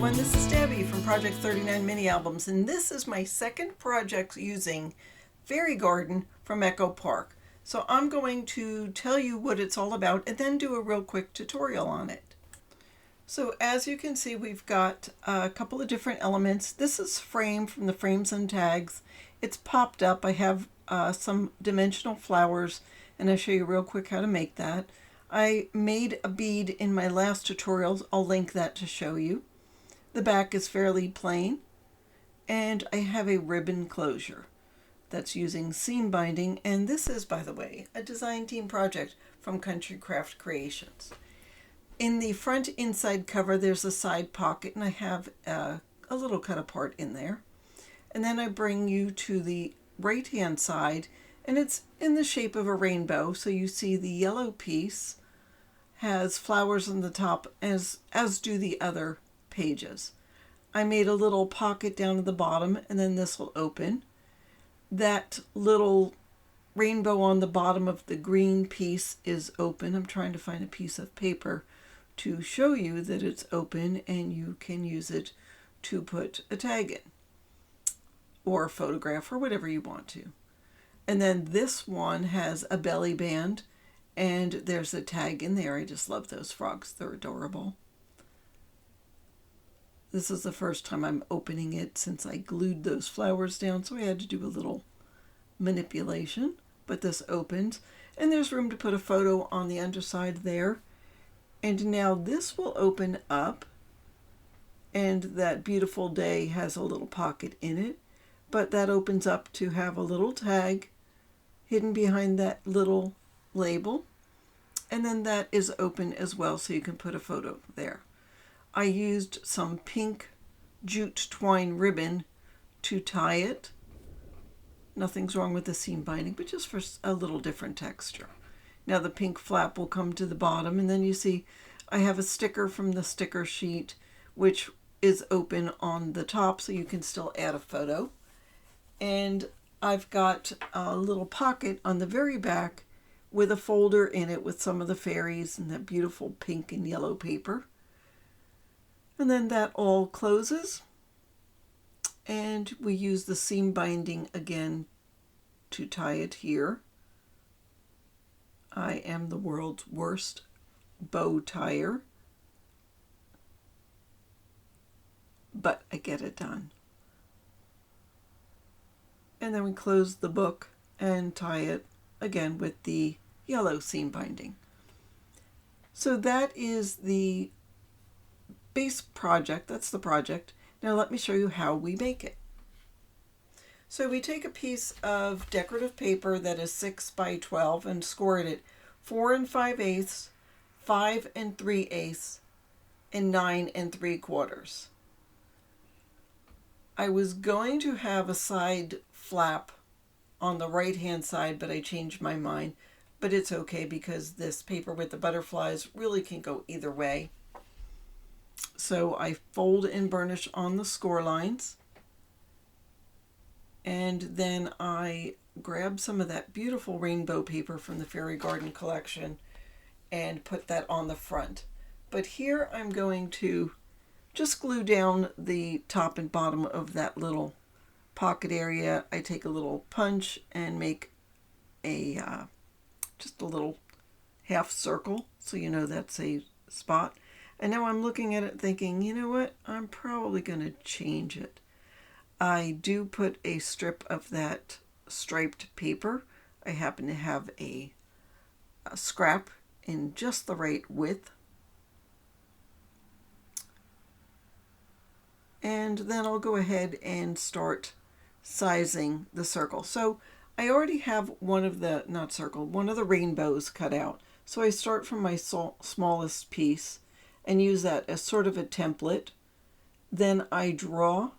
everyone, this is Debbie from Project 39 Mini Albums, and this is my second project using Fairy Garden from Echo Park. So I'm going to tell you what it's all about and then do a real quick tutorial on it. So as you can see, we've got a couple of different elements. This is frame from the Frames and Tags. It's popped up. I have some dimensional flowers, and I'll show you real quick how to make that. I made a bead in my last tutorials. I'll link that to show you. The back is fairly plain, and I have a ribbon closure that's using seam binding, and this is, by the way, a design team project from Country Craft Creations. In the front inside cover, there's a side pocket, and I have a little cut apart in there. And then I bring you to the right hand side, and it's in the shape of a rainbow. So you see the yellow piece has flowers on the top, as do the other pages. I made a little pocket down at the bottom, and then this will open. That little rainbow on the bottom of the green piece is open. I'm trying to find a piece of paper to show you that it's open, and you can use it to put a tag in or a photograph or whatever you want to. And then this one has a belly band, and there's a tag in there. I just love those frogs. They're adorable. This is the first time I'm opening it since I glued those flowers down, so I had to do a little manipulation. But this opens, and there's room to put a photo on the underside there. And now this will open up, and that beautiful day has a little pocket in it, but that opens up to have a little tag hidden behind that little label, and then that is open as well, so you can put a photo there. I used some pink jute twine ribbon to tie it. Nothing's wrong with the seam binding, but just for a little different texture. Now the pink flap will come to the bottom, and then you see I have a sticker from the sticker sheet, which is open on the top, so you can still add a photo. And I've got a little pocket on the very back with a folder in it with some of the fairies and that beautiful pink and yellow paper. And then that all closes, and we use the seam binding again to tie it here. I am the world's worst bow tire, but I get it done. And then we close the book and tie it again with the yellow seam binding. So that is the base project. That's the project. Now let me show you how we make it. So we take a piece of decorative paper that is 6 by 12 and score it 4 5/8, 5 3/8, and 9 3/4. I was going to have a side flap on the right hand side, but I changed my mind. But it's okay because this paper with the butterflies really can go either way. So I fold and burnish on the score lines, and then I grab some of that beautiful rainbow paper from the Fairy Garden collection and put that on the front. But here I'm going to just glue down the top and bottom of that little pocket area. I take a little punch and make a just a little half circle, so you know that's a spot. And now I'm looking at it thinking, you know what, I'm probably going to change it. I do put a strip of that striped paper. I happen to have a scrap in just the right width. And then I'll go ahead and start sizing the circle. So I already have one of the rainbows cut out. So I start from my smallest piece and use that as sort of a template. Then I draw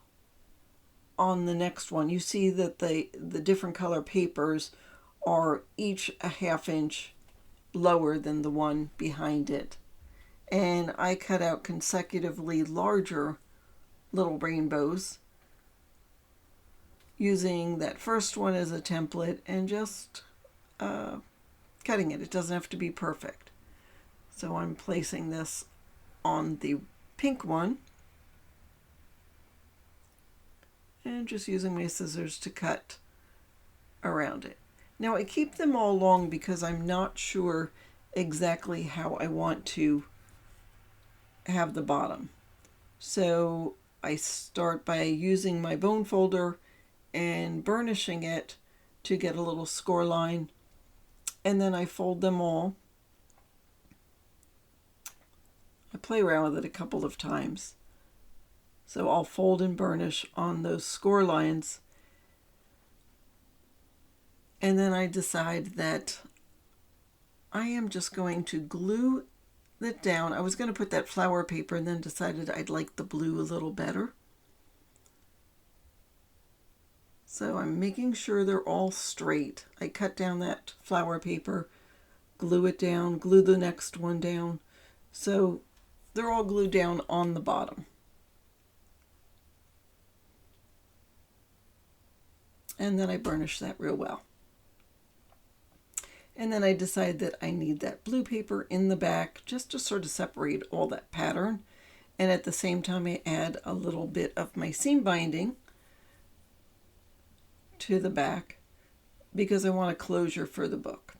on the next one. You see that the different color papers are each a ½ inch lower than the one behind it. And I cut out consecutively larger little rainbows using that first one as a template and just cutting it. It doesn't have to be perfect. So I'm placing this on the pink one and just using my scissors to cut around it. Now I keep them all long because I'm not sure exactly how I want to have the bottom. So I start by using my bone folder and burnishing it to get a little score line, and then I fold them all. I play around with it a couple of times. So I'll fold and burnish on those score lines, and then I decide that I am just going to glue it down. I was going to put that flower paper and then decided I'd like the blue a little better. So I'm making sure they're all straight. I cut down that flower paper, glue it down, glue the next one down. So they're all glued down on the bottom. And then I burnish that real well. And then I decide that I need that blue paper in the back just to sort of separate all that pattern. And at the same time, I add a little bit of my seam binding to the back because I want a closure for the book.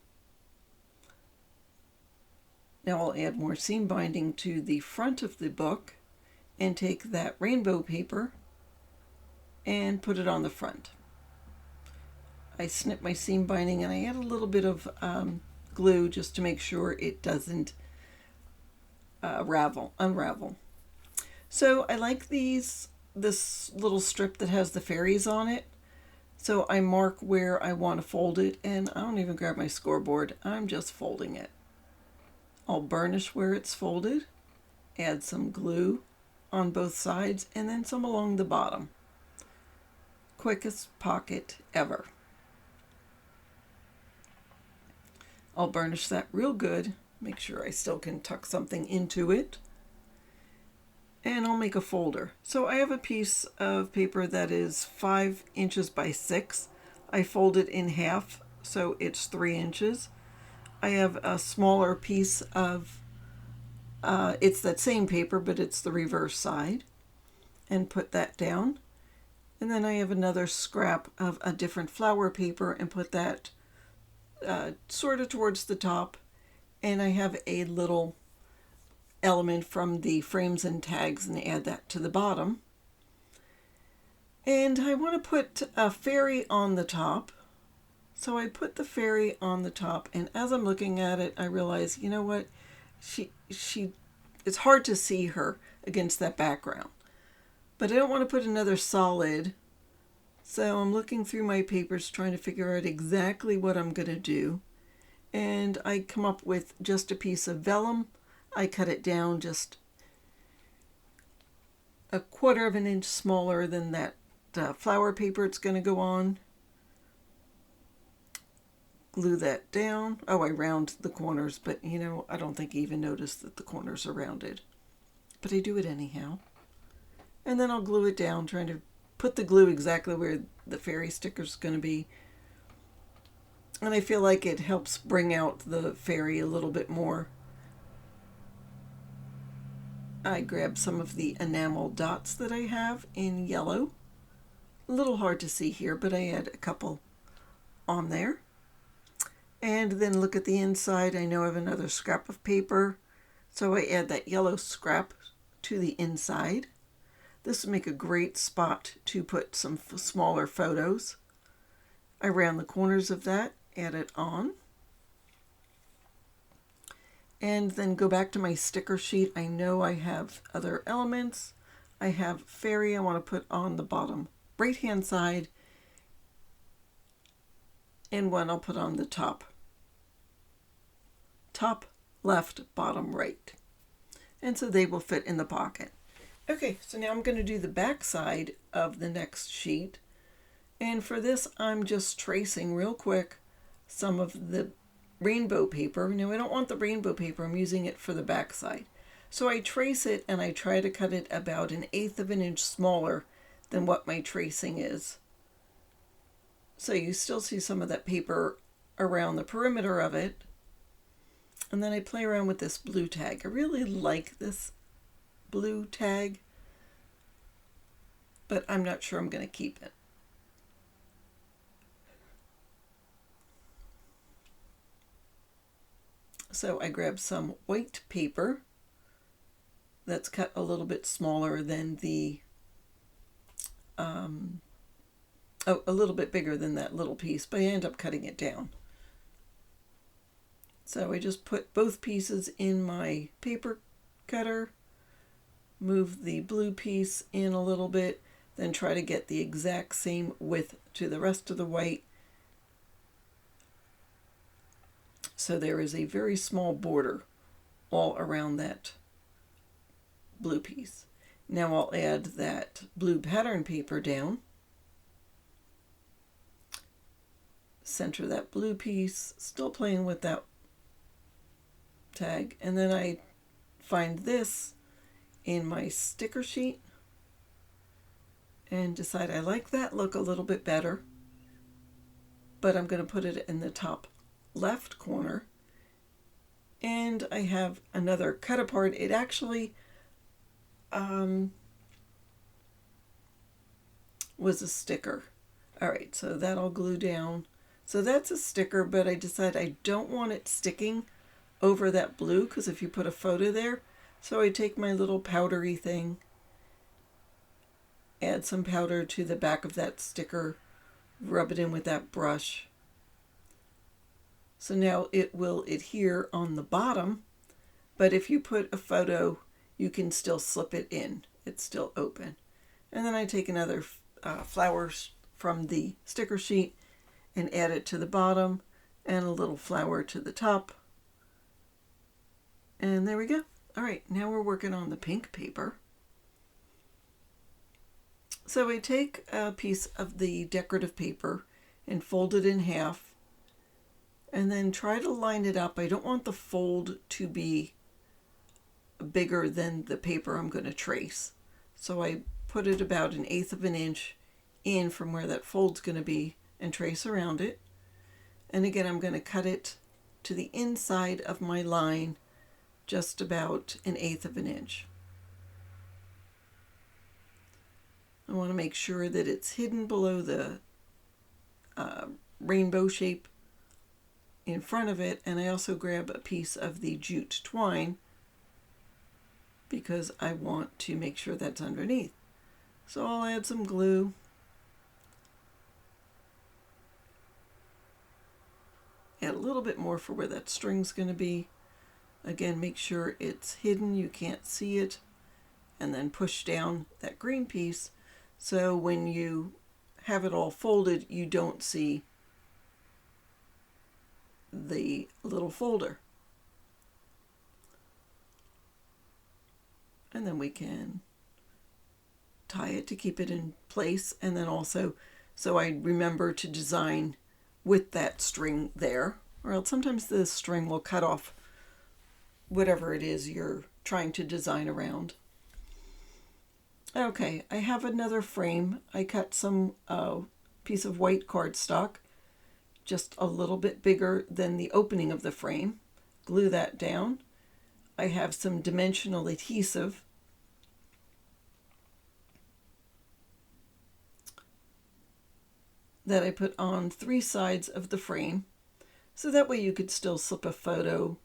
Now I'll add more seam binding to the front of the book and take that rainbow paper and put it on the front. I snip my seam binding and I add a little bit of glue just to make sure it doesn't unravel. So I like this little strip that has the fairies on it. So I mark where I want to fold it, and I don't even grab my scoreboard. I'm just folding it. I'll burnish where it's folded, add some glue on both sides, and then some along the bottom. Quickest pocket ever. I'll burnish that real good, make sure I still can tuck something into it, and I'll make a folder. So I have a piece of paper that is 5 inches by 6. I fold it in half, so it's 3 inches. I have a smaller piece of, it's that same paper, but it's the reverse side, and put that down. And then I have another scrap of a different flower paper and put that sort of towards the top, and I have a little element from the frames and tags and add that to the bottom. And I want to put a fairy on the top, so I put the fairy on the top, and as I'm looking at it I realize, you know what, she it's hard to see her against that background, but I don't want to put another solid. So I'm looking through my papers trying to figure out exactly what I'm going to do. And I come up with just a piece of vellum. I cut it down just 1/4 of an inch smaller than that flower paper it's going to go on. Glue that down. Oh, I round the corners, but you know, I don't think I even noticed that the corners are rounded. But I do it anyhow. And then I'll glue it down, trying to put the glue exactly where the fairy sticker is going to be. And I feel like it helps bring out the fairy a little bit more. I grab some of the enamel dots that I have in yellow. A little hard to see here, but I add a couple on there. And then look at the inside. I know I have another scrap of paper, so I add that yellow scrap to the inside. This would make a great spot to put some smaller photos. I round the corners of that, add it on. And then go back to my sticker sheet. I know I have other elements. I have fairy I want to put on the bottom right hand side, and one I'll put on the top left, bottom right. And so they will fit in the pocket. Okay, so now I'm going to do the back side of the next sheet. And for this, I'm just tracing real quick some of the rainbow paper. Now, I don't want the rainbow paper. I'm using it for the back side. So I trace it and I try to cut it about 1/8 of an inch smaller than what my tracing is. So you still see some of that paper around the perimeter of it. And then I play around with this blue tag. I really like this blue tag. but I'm not sure I'm going to keep it. So I grabbed some white paper that's cut a little bit smaller than the, a little bit bigger than that little piece, but I end up cutting it down. So I just put both pieces in my paper cutter, move the blue piece in a little bit, then try to get the exact same width to the rest of the white. So there is a very small border all around that blue piece. Now I'll add that blue pattern paper down, center that blue piece, still playing with that tag, and then I find this in my sticker sheet and decide I like that look a little bit better, but I'm going to put it in the top left corner. And I have another cut apart. It actually was a sticker. All right, so that'll glue down. So that's a sticker, but I decided I don't want it sticking over that blue, because if you put a photo there, so I take my little powdery thing, add some powder to the back of that sticker, rub it in with that brush. So now it will adhere on the bottom, but if you put a photo, you can still slip it in. It's still open. And then I take another flower from the sticker sheet and add it to the bottom, and a little flower to the top. And there we go. All right, now we're working on the pink paper. So I take a piece of the decorative paper and fold it in half, and then try to line it up. I don't want the fold to be bigger than the paper I'm going to trace. So I put it about 1/8 of an inch in from where that fold's going to be and trace around it. And again, I'm going to cut it to the inside of my line, just about 1/8 of an inch. I want to make sure that it's hidden below the rainbow shape in front of it, and I also grab a piece of the jute twine because I want to make sure that's underneath. So I'll add some glue. Add a little bit more for where that string's going to be. Again, make sure it's hidden, you can't see it, and then push down that green piece so when you have it all folded, you don't see the little folder. And then we can tie it to keep it in place, and then also so I remember to design with that string there, or else sometimes the string will cut off whatever it is you're trying to design around. Okay, I have another frame. I cut some piece of white cardstock, just a little bit bigger than the opening of the frame. Glue that down. I have some dimensional adhesive. That I put on 3 sides of the frame, so that way you could still slip a photo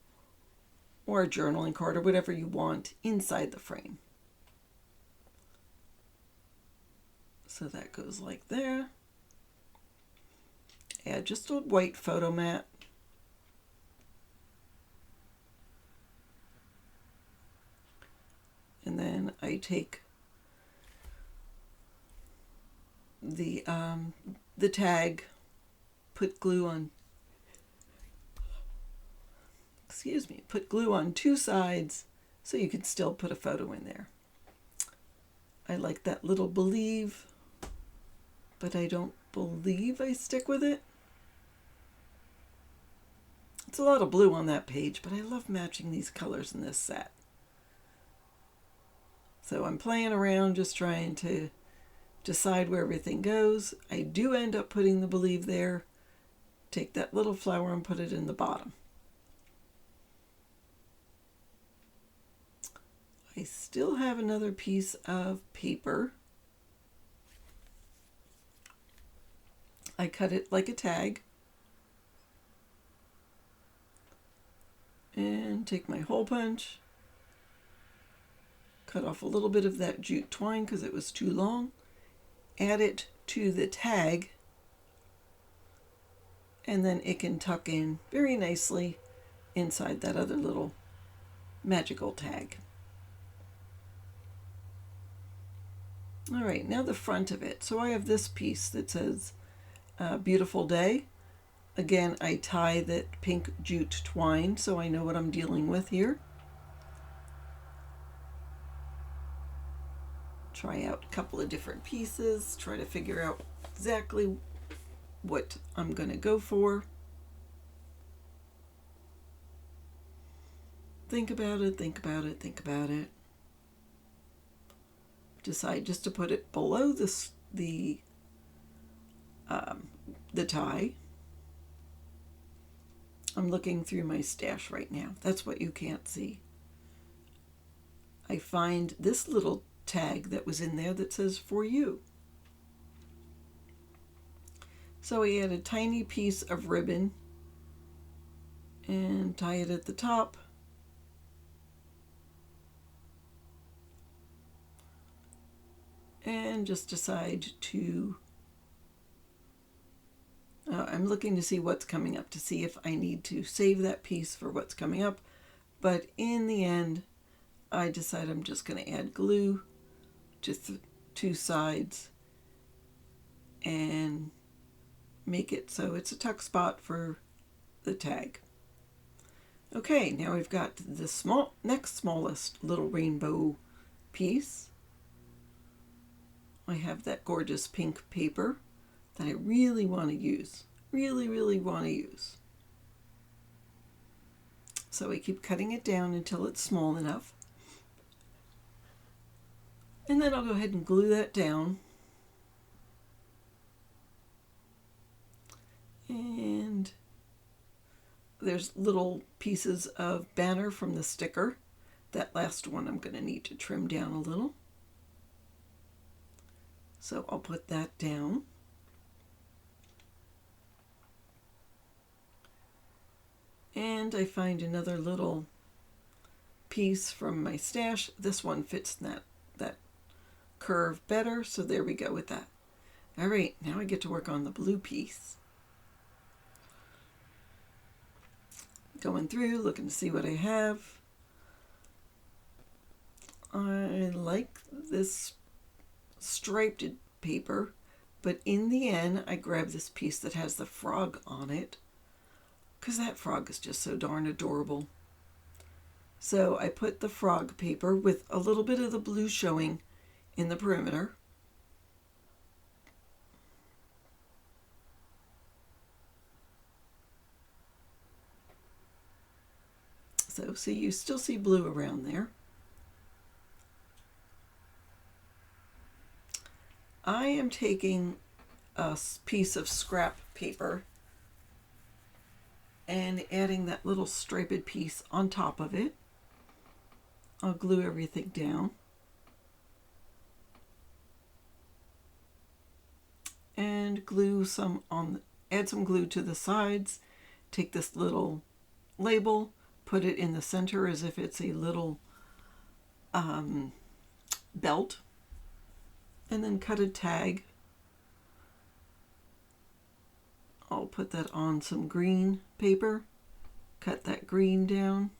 or a journaling card or whatever you want inside the frame. So that goes like there. Add just a white photo mat. And then I take the tag, put glue on, put glue on 2 sides so you can still put a photo in there. I like that little believe, but I don't believe I stick with it. It's a lot of blue on that page, but I love matching these colors in this set. So I'm playing around, just trying to decide where everything goes. I do end up putting the believe there. Take that little flower and put it in the bottom. I still have another piece of paper I cut it like a tag. And take my hole punch, cut off a little bit of that jute twine because it was too long, add it to the tag, and then it can tuck in very nicely inside that other little magical tag. All right, now the front of it. So I have this piece that says beautiful day. Again, I tie that pink jute twine so I know what I'm dealing with here. Try out a couple of different pieces, try to figure out exactly what I'm going to go for. Think about it, think about it, think about it. Decide just to put it below the tie. I'm looking through my stash right now. That's what you can't see. I find this little tag that was in there that says for you. So I add a tiny piece of ribbon and tie it at the top. And just decide to I'm looking to see what's coming up, to see if I need to save that piece for what's coming up. But in the end, I decide I'm just going to add glue to two sides and make it so it's a tuck spot for the tag. Okay, now we've got the next smallest little rainbow piece. I have that gorgeous pink paper that I really want to use. Really want to use. So I keep cutting it down until it's small enough. And then I'll go ahead and glue that down. And there's little pieces of banner from the sticker. That last one I'm going to need to trim down a little. So I'll put that down. And I find another little piece from my stash. This one fits that curve better, so there we go with that. All right, now I get to work on the blue piece. Going through, looking to see what I have. I like this striped paper, but in the end, I grabbed this piece that has the frog on it, because that frog is just so darn adorable. So I put the frog paper with a little bit of the blue showing in the perimeter. So see, you still see blue around there. I am taking a piece of scrap paper and adding that little striped piece on top of it. I'll glue everything down. And glue some add some glue to the sides. Take this little label, put it in the center as if it's a little belt, and then cut a tag. I'll put that on some green paper, cut that green down.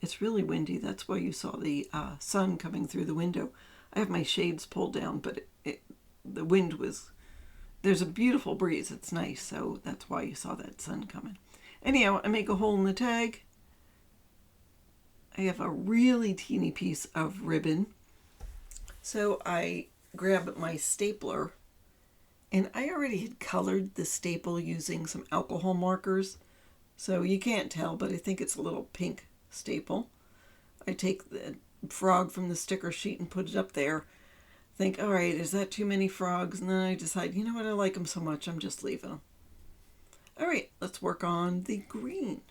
It's really windy, that's why you saw the sun coming through the window. I have my shades pulled down, but the wind was, there's a beautiful breeze, it's nice, so that's why you saw that sun coming. Anyhow, I make a hole in the tag. I have a really teeny piece of ribbon, so I grab my stapler, and I already had colored the staple using some alcohol markers, so you can't tell, but I think it's a little pink staple. I take the frog from the sticker sheet and put it up there. Think, all right, is that too many frogs? And then I decide, you know what, I like them so much, I'm just leaving them. All right, let's work on the green.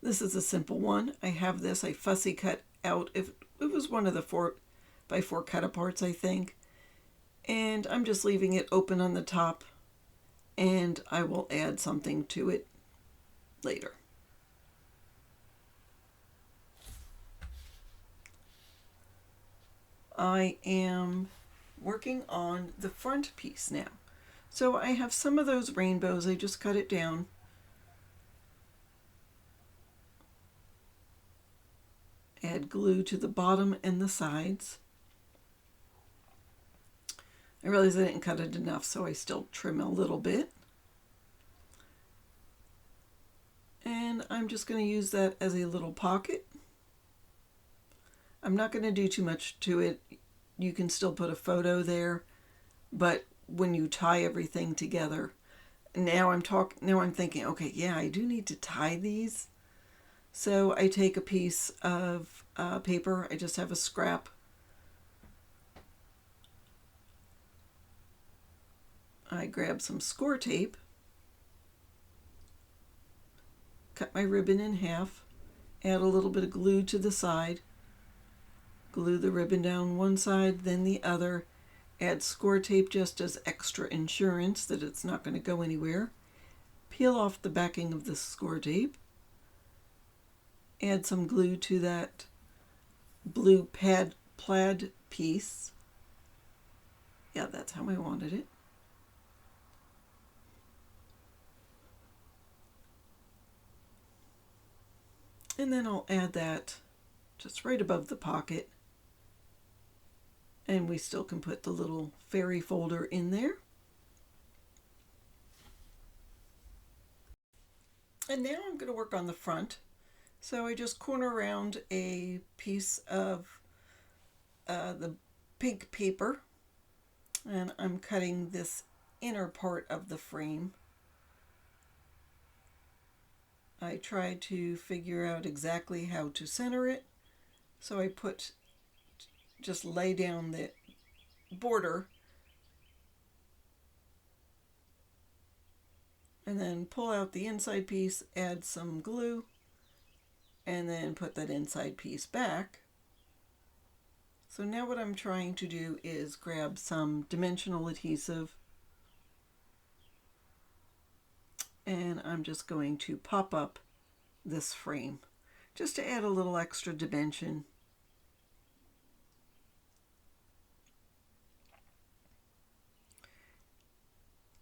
This is a simple one. I have this, I fussy cut out, if it was one of the 4x4 cut-aparts, I think. And I'm just leaving it open on the top and I will add something to it later. I am working on the front piece now. So I have some of those rainbows. I just cut it down. Add glue to the bottom and the sides. I realized I didn't cut it enough, so I still trim a little bit. And I'm just going to use that as a little pocket. I'm not going to do too much to it. You can still put a photo there, but when you tie everything together, now I'm thinking, okay, yeah, I do need to tie these. So I take a piece of paper. I just have a scrap. I grab some score tape, cut my ribbon in half, add a little bit of glue to the side, glue the ribbon down one side, then the other, add score tape just as extra insurance that it's not going to go anywhere, peel off the backing of the score tape, add some glue to that blue plaid piece. Yeah, that's how I wanted it. And then I'll add that just right above the pocket. And we still can put the little fairy folder in there. And now I'm going to work on the front. So I just corner around a piece of the pink paper, and I'm cutting this inner part of the frame. I tried to figure out exactly how to center it, so I just lay down the border and then pull out the inside piece, add some glue, and then put that inside piece back. So now what I'm trying to do is grab some dimensional adhesive, and I'm just going to pop up this frame just to add a little extra dimension.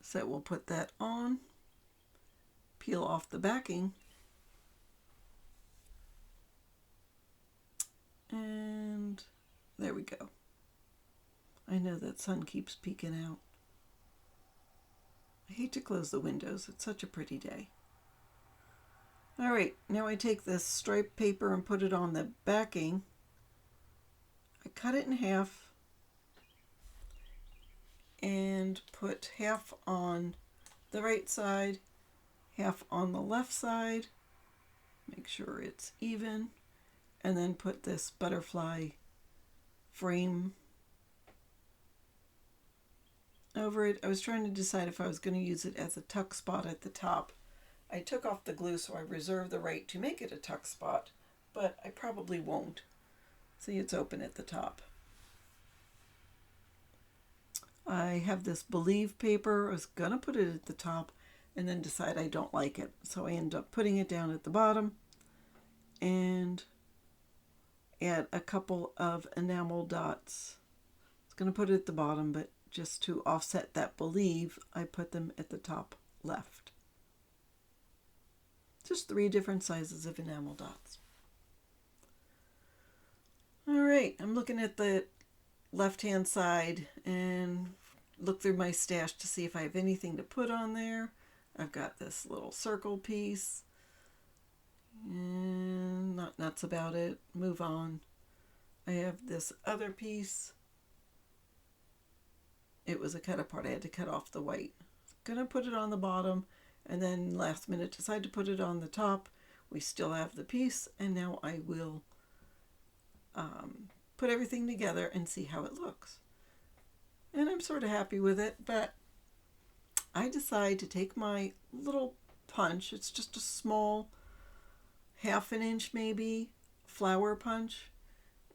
So we'll put that on, peel off the backing, and there we go. I know that sun keeps peeking out. I hate to close the windows. It's such a pretty day. All right, now I take this striped paper and put it on the backing. I cut it in half and put half on the right side, half on the left side. Make sure it's even, and then put this butterfly frame over it. I was trying to decide if I was going to use it as a tuck spot at the top. I took off the glue, so I reserve the right to make it a tuck spot, but I probably won't. See, it's open at the top. I have this Believe paper. I was going to put it at the top and then decide I don't like it. So I end up putting it down at the bottom and add a couple of enamel dots. I was going to put it at the bottom, but just to offset that Believe, I put them at the top left. Just 3 different sizes of enamel dots. All right, I'm looking at the left-hand side and look through my stash to see if I have anything to put on there. I've got this little circle piece, and not nuts about it. Move on. I have this other piece. It was a cut apart. I had to cut off the white. I'm gonna put it on the bottom, and then last minute decide to put it on the top. We still have the piece, and now I will put everything together and see how it looks. And I'm sort of happy with it, but I decide to take my little punch. It's just a small, 1/2 inch maybe, flower punch,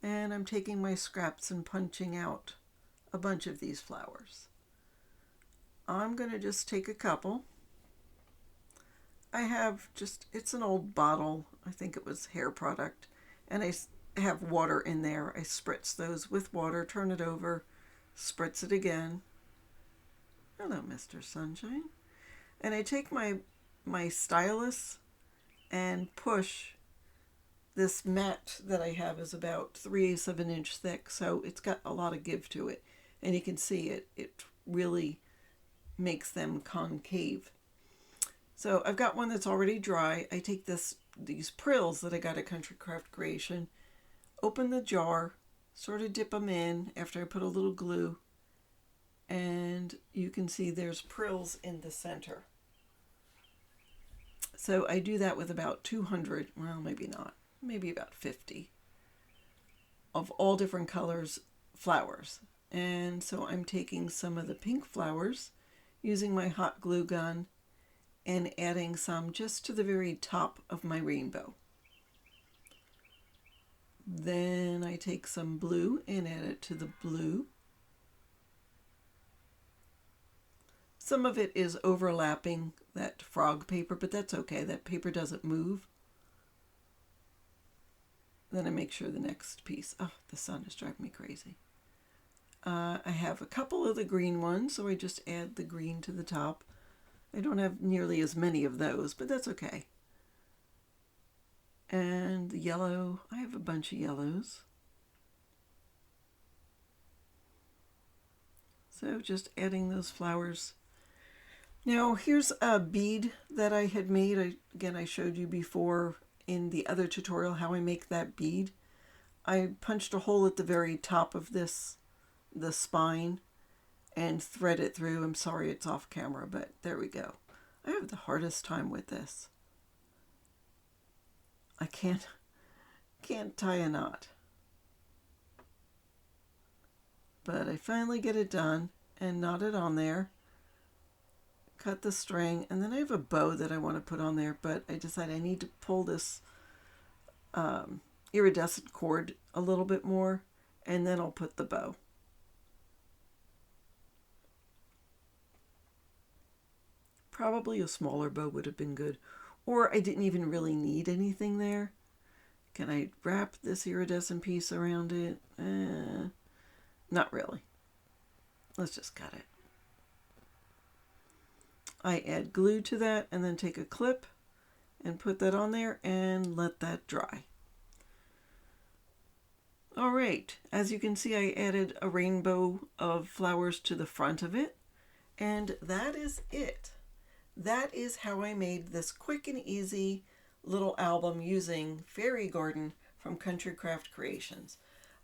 and I'm taking my scraps and punching out a bunch of these flowers. I'm going to just take a couple. I have just, it's an old bottle. I think it was hair product. And I have water in there. I spritz those with water, turn it over, spritz it again. Hello, Mr. Sunshine. And I take my stylus and push. This mat that I have is about 3/8 of an inch thick, so it's got a lot of give to it. And you can see it really makes them concave. So I've got one that's already dry. I take these prills that I got at Country Craft Creation, open the jar, sort of dip them in after I put a little glue, and you can see there's prills in the center. So I do that with about 200, well, maybe not, maybe about 50 of all different colors flowers. And so I'm taking some of the pink flowers, using my hot glue gun, and adding some just to the very top of my rainbow. Then I take some blue and add it to the blue. Some of it is overlapping that frog paper, but that's okay. That paper doesn't move. Then I make sure the next piece, oh, the sun is driving me crazy. I have a couple of the green ones, so I just add the green to the top. I don't have nearly as many of those, but that's okay. And the yellow, I have a bunch of yellows. So just adding those flowers. Now here's a bead that I had made. Again, I showed you before in the other tutorial how I make that bead. I punched a hole at the very top of the spine and thread it through. I'm sorry it's off camera, but there we go. I have the hardest time with this. I can't tie a knot. But I finally get it done and knot it on there. Cut the string, and then I have a bow that I want to put on there, but I decided I need to pull this iridescent cord a little bit more, and then I'll put the bow. Probably a smaller bow would have been good, or I didn't even really need anything there. Can I wrap this iridescent piece around it? Not really. Let's just cut it. I add glue to that and then take a clip and put that on there and let that dry. All right, as you can see, I added a rainbow of flowers to the front of it, and that is it. That is how I made this quick and easy little album using Fairy Garden from Country Craft Creations.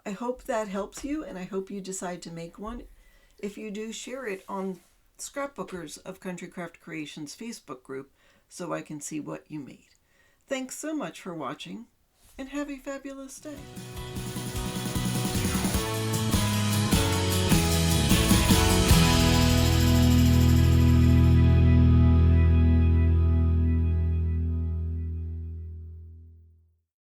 I hope that helps you, and I hope you decide to make one. If you do, share it on Scrapbookers of Country Craft Creations Facebook group so I can see what you made. Thanks so much for watching, and have a fabulous day.